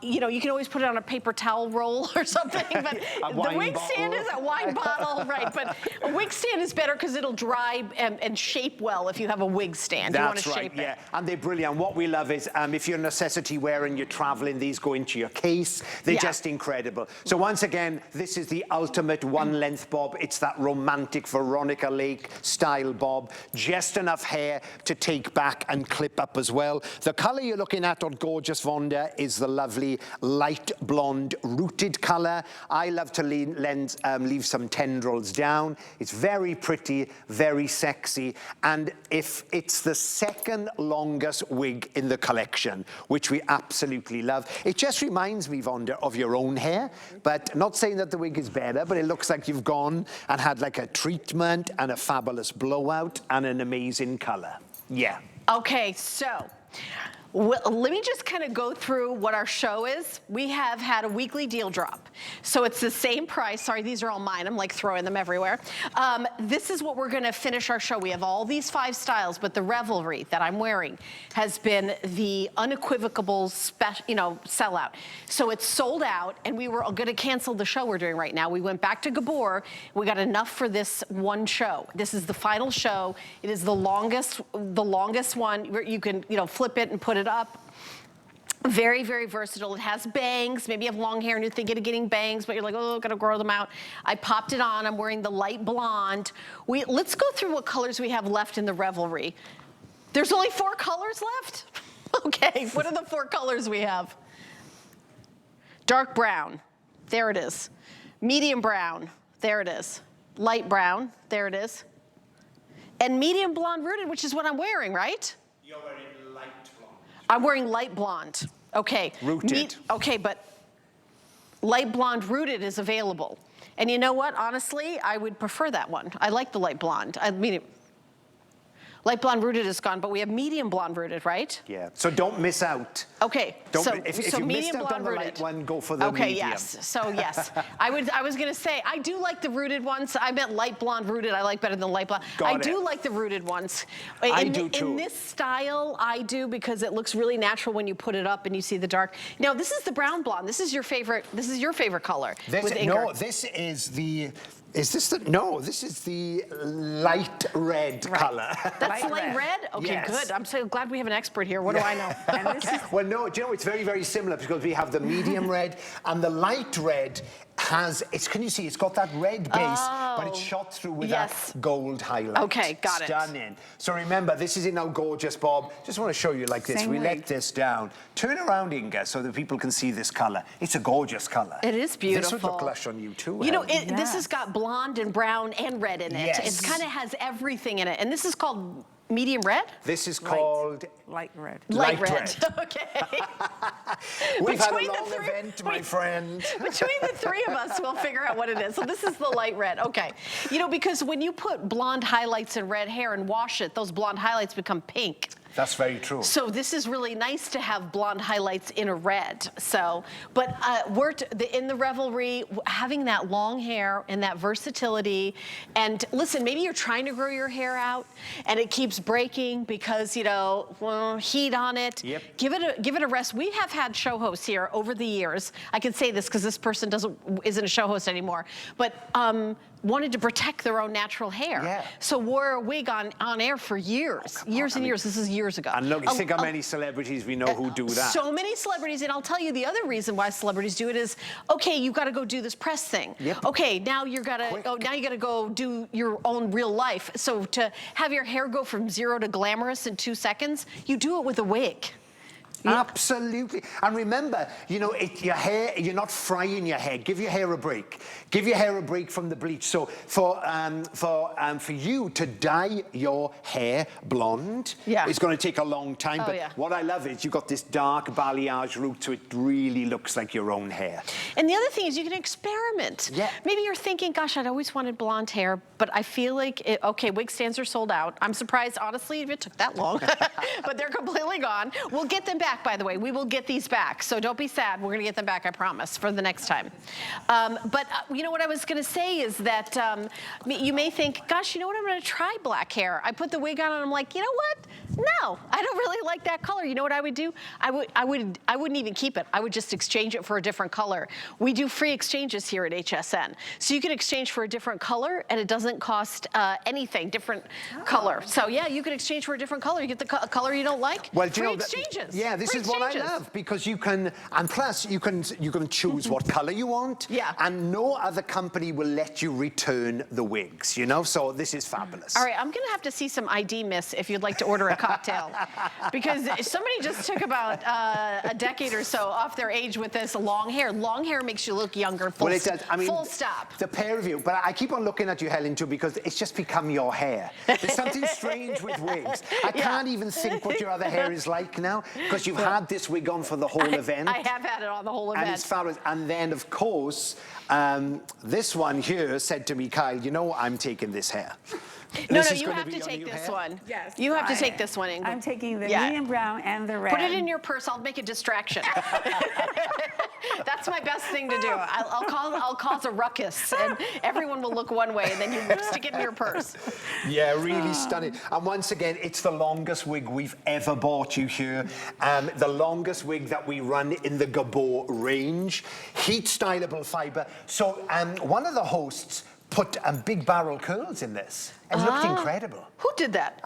you know, you can always put it on a paper towel roll or something. But the wig stand is a wine bottle, right? But a wig stand is better because it'll dry and shape well if you have a wig stand. That's you want to shape it. And they're brilliant. What we love is if you're a necessity wearer and you're traveling, these go into your case. They're just incredible. So once again, this is the ultimate one-length bob. It's that romantic Veronica Lake style bob. Just enough hair to take back and clip up as well. The color you're looking at on Gorgeous Vonda is the lovely light blonde rooted color. I love to leave some tendrils down. It's very pretty, very sexy, and if it's the second longest wig in the collection, which we absolutely love. It just reminds me, Vonda, of your own hair, but not saying that the wig is better, but it looks like you've gone and had like a treatment and a fabulous blowout and an amazing color. Yeah. Okay, so let me just kind of go through what our show is. We have had a weekly deal drop. So it's the same price. Sorry, these are all mine. I'm like throwing them everywhere. This is what we're gonna finish our show. We have all these 5 styles, but the Revelry that I'm wearing has been the unequivocal sellout. So it's sold out, and we were gonna cancel the show we're doing right now. We went back to Gabor. We got enough for this one show. This is the final show. It is the longest one. You can, flip it and put it up. Very, very versatile. It has bangs. Maybe you have long hair and you're thinking of getting bangs, but you're like, oh, gotta grow them out. I popped it on. I'm wearing the light blonde. Let's go through what colors we have left in the Revelry. There's only 4 colors left? Okay, what are the 4 colors we have? Dark brown. There it is. Medium brown. There it is. Light brown. There it is. And medium blonde rooted, which is what I'm wearing, right? You're wearing light blonde. I'm wearing light blonde. Okay. Rooted. Okay, but light blonde rooted is available. And you know what? Honestly, I would prefer that one. I like the light blonde. I mean, light blonde rooted is gone, but we have medium blonde rooted, right? Yeah. So don't miss out. Okay. If you missed out on the light one, go for the medium. Okay, yes. So yes, I was gonna say I do like the rooted ones. I meant light blonde rooted. I like better than light blonde. I do like the rooted ones. I do too. In this style, I do, because it looks really natural when you put it up and you see the dark. Now this is the brown blonde. This is your favorite. This is your favorite color. No, this is the. Is this the, no, this is the light red color. That's light red? Okay, yes. Good. I'm so glad we have an expert here. What do I know? And this is, well, no, do you know, it's very, very similar, because we have the medium red, and the light red can you see, it's got that red base, but it's shot through with that gold highlight. Okay, got it. Stunning. So remember, this is in our gorgeous bob. Just want to show you like this. Same we wig. let this down. Turn around, Inga, so that people can see this color. It's a gorgeous color. It is beautiful. This would look lush on you too. You know, this has got blonde and brown and red in it. Yes. It kind of has everything in it. And this is called medium red? This is called light red. Light red. Okay. We've had a long event, my friend. Between the 3 of us, we'll figure out what it is. So this is the light red. Okay. You know, because when you put blonde highlights in red hair and wash it, those blonde highlights become pink. That's very true. So this is really nice to have blonde highlights in a red. So, but in the Revelry, having that long hair and that versatility, and listen, maybe you're trying to grow your hair out and it keeps breaking because, heat on it. Yep. Give it a rest. We have had show hosts here over the years. I can say this because this person isn't a show host anymore, but wanted to protect their own natural hair. Yeah. So wore a wig on air for years, years and years. This is years ago. And look, think how many celebrities we know who do that. So many celebrities, and I'll tell you the other reason why celebrities do it is, okay, you've got to go do this press thing. Yep. Okay, now you got to go do your own real life. So to have your hair go from 0 to glamorous in 2 seconds, you do it with a wig. Absolutely. And remember, your hair, you're not frying your hair. Give your hair a break. Give your hair a break from the bleach. So for you to dye your hair blonde, it's going to take a long time. But what I love is you've got this dark balayage root, so it really looks like your own hair. And the other thing is you can experiment. Yeah. Maybe you're thinking, gosh, I'd always wanted blonde hair, but I feel like, okay, wig stands are sold out. I'm surprised, honestly, if it took that long, but they're completely gone. We'll get them back. By the way, we will get these back, so don't be sad. We're gonna get them back, I promise, for the next time. But you know what I was gonna say is that you may think, gosh, you know what, I'm gonna try black hair. I put the wig on and I'm like, you know what? No, I don't really like that color. You know what I would do? I wouldn't even keep it. I would just exchange it for a different color. We do free exchanges here at HSN. So you can exchange for a different color and it doesn't cost anything, different color. So yeah, you can exchange for a different color. You get the color you don't like, well, free exchanges. Yeah, this is what I love, because you can, and plus you can choose what color you want. Yeah. And no other company will let you return the wigs, so this is fabulous. All right, I'm gonna have to see some ID, miss, if you'd like to order a cocktail. Because somebody just took about a decade or so off their age with this long hair. Long hair makes you look younger, Well, it does. I mean, full stop. The pair of you, but I keep on looking at you, Helen, too, because it's just become your hair. There's something strange with wigs. I can't even think what your other hair is like now, because you've had this wig on for the whole event. I have had it on the whole event. And as far as, and then, of course, this one here said to me, Kyle, you know, I'm taking this hair. No, you have to take this one. Yes. You have to take this one, Ingrid. I'm taking the medium brown and the red. Put it in your purse. I'll make a distraction. That's my best thing to do. I'll cause a ruckus, and everyone will look one way, and then you stick it in your purse. Yeah, really stunning. And once again, it's the longest wig we've ever bought you here. The longest wig that we run in the Gabor range. Heat styleable fiber. So one of the hosts put big barrel curls in this. It looked incredible. Who did that?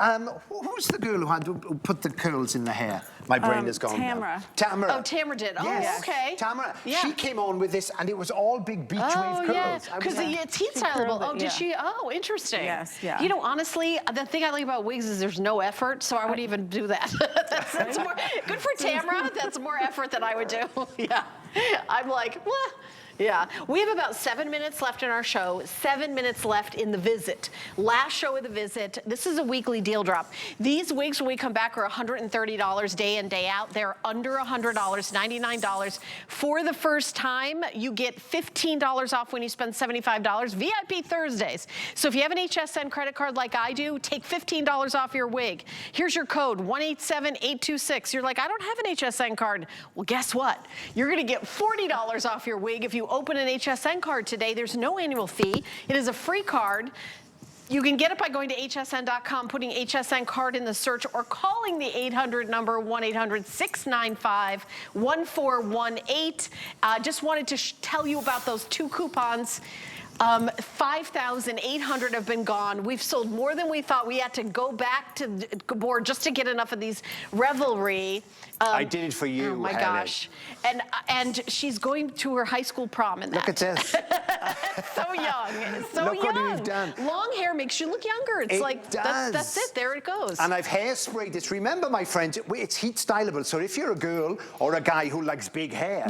Who's the girl who put the curls in the hair? My brain has gone Tamara. now. Tamara. Oh, Tamara did. Yes. Oh, okay. Tamara. Yeah. She came on with this, and it was all big beach wave curls. Because it's heat styleable. Oh, did she? Oh, interesting. Yes, yeah. You know, honestly, the thing I like about wigs is there's no effort, so I wouldn't even do that. that's more, good for Tamara. That's more effort than I would do. Yeah. I'm like, well. Yeah, we have about 7 minutes left in our show, 7 minutes left in the visit. Last show of the visit, this is a weekly deal drop. These wigs when we come back are $130 day in, day out. They're under $100, $99. For the first time, you get $15 off when you spend $75, VIP Thursdays. So if you have an HSN credit card like I do, take $15 off your wig. Here's your code, 187826. You're like, I don't have an HSN card. Well, guess what? You're gonna get $40 off your wig if you open an HSN card today. There's no annual fee. It is a free card. You can get it by going to hsn.com, putting HSN card in the search, or calling the 800 number, 1-800-695-1418. Just wanted to tell you about those 2 coupons. 5,800 have been gone. We've sold more than we thought. We had to go back to Gabor just to get enough of these Revelry. I did it for you, Oh my Helen. gosh. And she's going to her high school prom in that. Look at this. So young, so Look young. what you've done. Long hair makes you look younger. It's It like, does. that's it, there it goes. And I've hairsprayed this. Remember, my friends, it's heat styleable. So if you're a girl or a guy who likes big hair,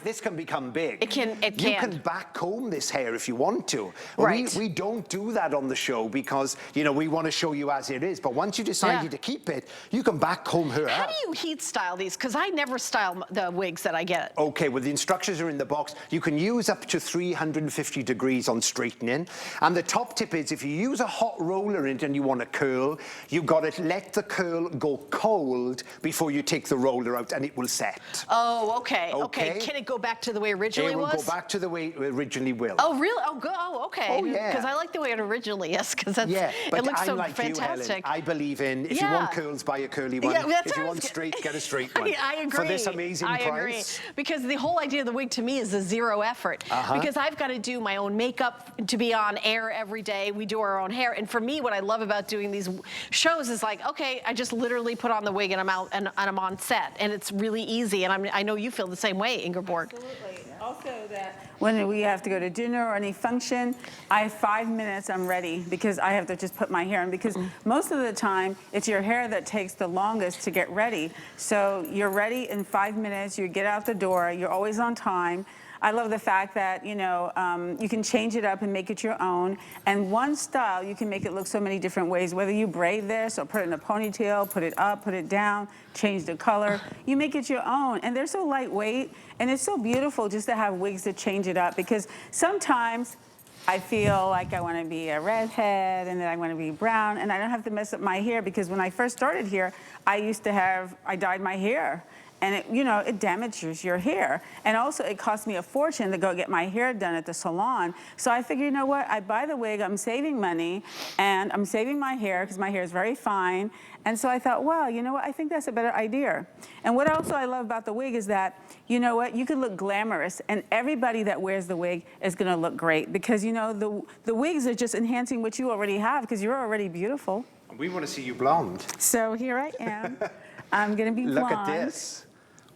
this can become big. It can. You can back comb this hair if you want to. Right. We don't do that on the show because, you know, we want to show you as it is. But once you decide to keep it, you can back comb her How out. do you heat style these? Because I never style the wigs that I get. Okay, well, the instructions are in the box. You can use up to 350 degrees on straightening. And the top tip is if you use a hot roller in it and you want to curl, you've got to let the curl go cold before you take the roller out and it will set. Oh, okay. Can it go back to the way it originally was? It will go back to the way it originally will. Oh, really? Oh, good. Oh, okay. Oh, yeah. Because I like the way it originally is, because it but looks I'm so like fantastic. you, Helen. I believe in if you want curls, buy a curly one. That's if you what I want was straight, get a straight one. I agree. For this amazing price. I agree. Because the whole idea of the wig to me is a zero effort. Because I've got to do my own makeup to be on air every day. We do our own hair. And for me, what I love about doing these shows is like, okay, I just literally put on the wig and I'm out and I'm on set. And it's really easy. And I know you feel the same way, Ingeborg. Absolutely. Also that when we have to go to dinner or any function, I have 5 minutes, I'm ready, because I have to just put my hair on, because most of the time it's your hair that takes the longest to get ready. So you're ready in 5 minutes, you get out the door, you're always on time. I love the fact that, you know, you can change it up and make it your own. And one style, you can make it look so many different ways, whether you braid this or put it in a ponytail, put it up, put it down, change the color. You make it your own. And they're so lightweight. And it's so beautiful just to have wigs to change it up, because sometimes I feel like I want to be a redhead and then I want to be brown, and I don't have to mess up my hair, because when I first started here, I dyed my hair. And it damages your hair. And also it cost me a fortune to go get my hair done at the salon. So I figured, you know what, I buy the wig, I'm saving money, and I'm saving my hair because my hair is very fine. And so I thought, wow, you know what, I think that's a better idea. And what also I love about the wig is that, you know what, you can look glamorous, and everybody that wears the wig is gonna look great, because the wigs are just enhancing what you already have, because you're already beautiful. We want to see you blonde. So here I am. I'm gonna be blonde. Look at this.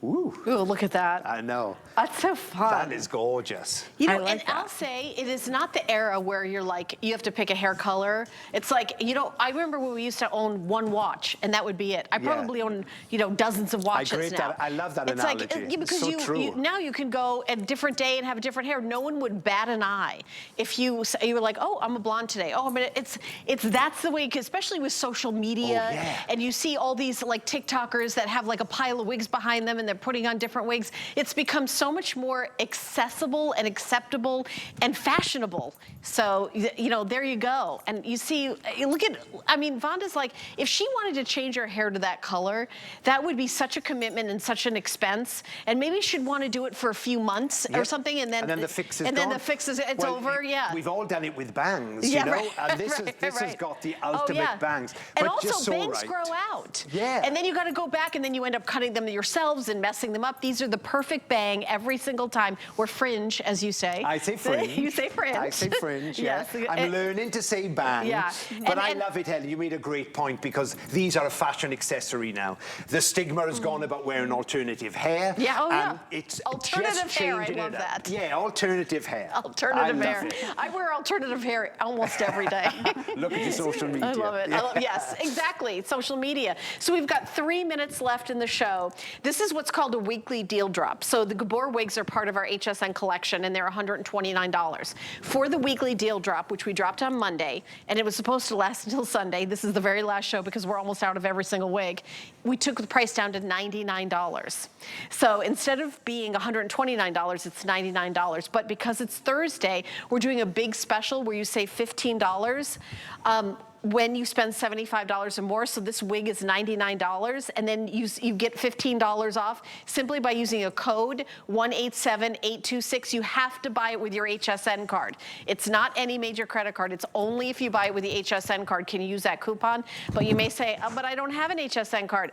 Ooh, look at that. I know. That's so fun. That is gorgeous. You know, I like and that. I'll say it is not the era where you're like, you have to pick a hair color. It's like, you know, I remember when we used to own one watch and that would be it. I probably own, you know, dozens of watches agree with now. that. I love that it's analogy. Like, yeah, because So true. now you can go a different day and have a different hair. No one would bat an eye if you were like, oh, I'm a blonde today. Oh, I mean, that's the way, especially with social media. Oh, yeah. And you see all these like TikTokers that have like a pile of wigs behind them and they're putting on different wigs. It's become so much more accessible and acceptable and fashionable. So, you know, there you go. And you see, you look at, I mean, Vonda's like, if she wanted to change her hair to that color, that would be such a commitment and such an expense. And maybe she'd want to do it for a few months or something. And then the fix is and gone. then the fix is, it's over, yeah. We've all done it with bangs, Yeah, you know? right, And this has got the ultimate bangs. And but also just so bangs right. grow out. Yeah. And then you got to go back and then you end up cutting them yourselves and messing them up. These are the perfect bang every single time. Or fringe, as you say. I say fringe. You say fringe. I say fringe, yeah. Yes. I'm learning to say bang. Yeah. But I love it, Helen. You made a great point because these are a fashion accessory now. The stigma has gone about wearing alternative hair. Yeah, oh and yeah. It's Alternative just hair, I changing love it up. that. Yeah, alternative hair. Alternative I hair. love it. I wear alternative hair almost every day. Look at your social media. I love it. Yes, exactly. Social media. So we've got 3 minutes left in the show. This is what's called a weekly deal drop. So the Gabor wigs are part of our HSN collection, and they're $129. For the weekly deal drop, which we dropped on Monday, and it was supposed to last until Sunday. This is the very last show because we're almost out of every single wig. We took the price down to $99. So instead of being $129, it's $99. But because it's Thursday, we're doing a big special where you save $15. When you spend $75 or more, so this wig is $99, and then you get $15 off simply by using a code 187826. You have to buy it with your HSN card. It's not any major credit card. It's only if you buy it with the HSN card can you use that coupon. But you may say, oh, but I don't have an HSN card.